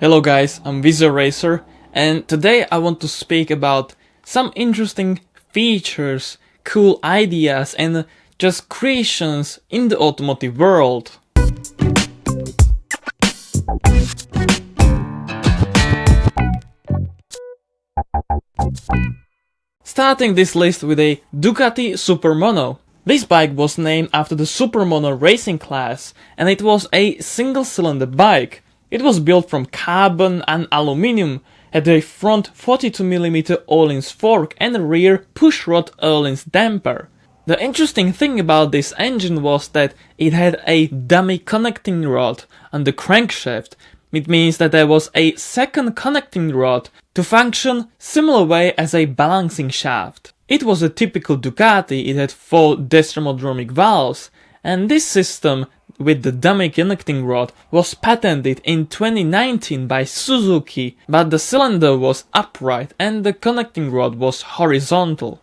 Hello guys, I'm VisioRacer, and today I want to speak about some interesting features, cool ideas and just creations in the automotive world. Starting this list with a Ducati Supermono. This bike was named after the Supermono racing class, and it was a single-cylinder bike. It was built from carbon and aluminium, had a front 42mm Öhlins fork and a rear pushrod Öhlins damper. The interesting thing about this engine was that it had a dummy connecting rod on the crankshaft. It means that there was a second connecting rod to function similar way as a balancing shaft. It was a typical Ducati. It had 4 dextromodromic valves, and this system with the dummy connecting rod was patented in 2019 by Suzuki, but the cylinder was upright and the connecting rod was horizontal.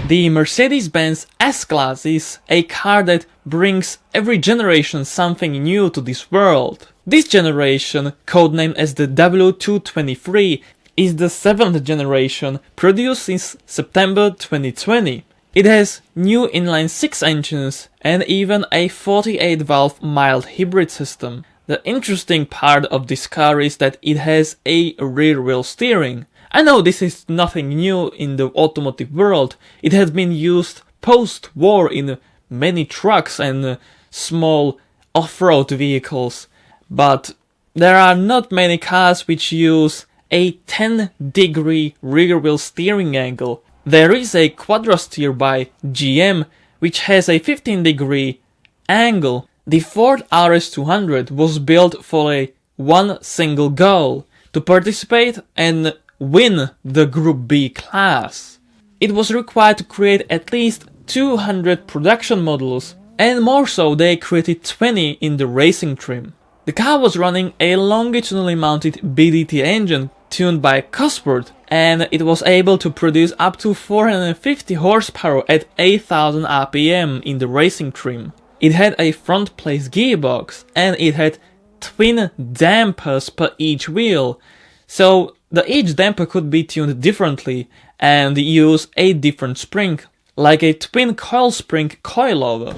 The Mercedes-Benz S-Class is a car that brings every generation something new to this world. This generation, codenamed as the W223, is the 7th generation, produced since September 2020. It has new inline-6 engines and even a 48-valve mild hybrid system. The interesting part of this car is that it has a rear-wheel steering. I know this is nothing new in the automotive world. It has been used post-war in many trucks and small off-road vehicles, but there are not many cars which use a 10-degree rear-wheel steering angle. There is a Quadrosteer by GM which has a 15-degree angle. The Ford RS200 was built for one single goal: to participate and win the Group B class. It was required to create at least 200 production models, and more so, they created 20 in the racing trim. The car was running a longitudinally mounted BDT engine tuned by Cosworth, and it was able to produce up to 450 horsepower at 8000 RPM in the racing trim. It had a front place gearbox, and it had twin dampers per each wheel, so each damper could be tuned differently and use a different spring, like a twin coil spring coilover.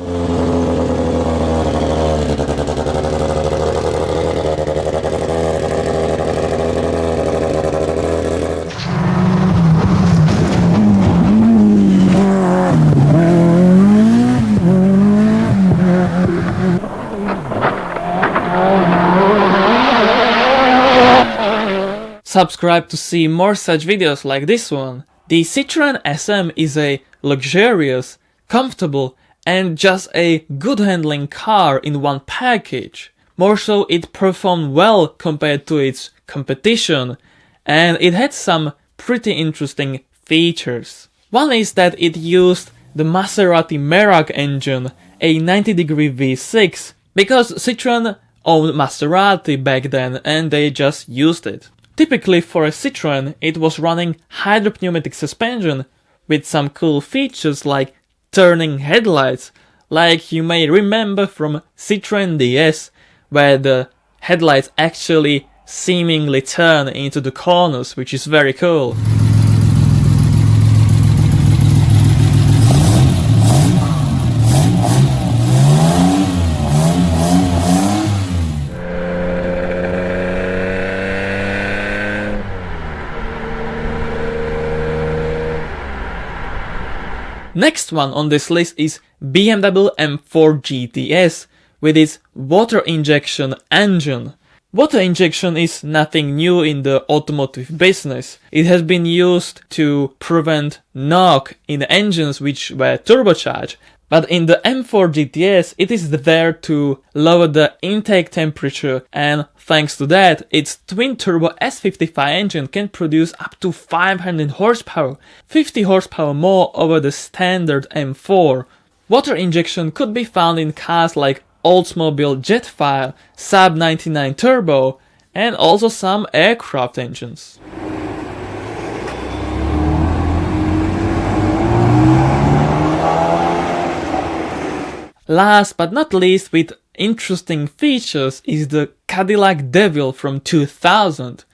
Subscribe to see more such videos like this one. The Citroen SM is a luxurious, comfortable and just a good handling car in one package. More so, it performed well compared to its competition, and it had some pretty interesting features. One is that it used the Maserati Merak engine, a 90-degree V6, because Citroen owned Maserati back then and they just used it. Typically for a Citroen, it was running hydropneumatic suspension with some cool features like turning headlights, like you may remember from Citroen DS, where the headlights actually seemingly turn into the corners, which is very cool. Next one on this list is BMW M4 GTS with its water injection engine. Water injection is nothing new in the automotive business. It has been used to prevent knock in engines which were turbocharged, but in the M4 GTS it is there to lower the intake temperature, and thanks to that, its twin-turbo S55 engine can produce up to 500 horsepower, 50 horsepower more over the standard M4. Water injection could be found in cars like Oldsmobile Jetfire, Saab 99 Turbo, and also some aircraft engines. Last but not least, with interesting features, is the Cadillac Devil from 2000,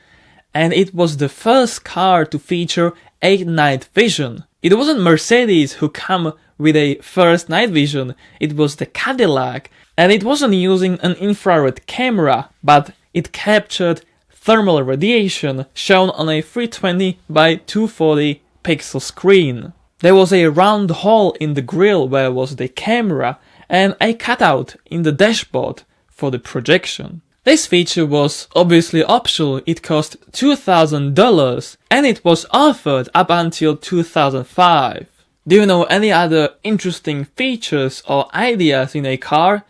and it was the first car to feature a night vision. It wasn't Mercedes who came with a first night vision, it was the Cadillac, and it wasn't using an infrared camera, but it captured thermal radiation shown on a 320 by 240 pixel screen. There was a round hole in the grille where was the camera, and a cutout in the dashboard for the projection. This feature was obviously optional, it cost $2,000 and it was offered up until 2005. Do you know any other interesting features or ideas in a car?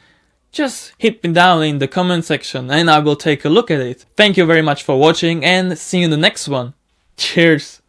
Just hit me down in the comment section and I will take a look at it. Thank you very much for watching and see you in the next one. Cheers!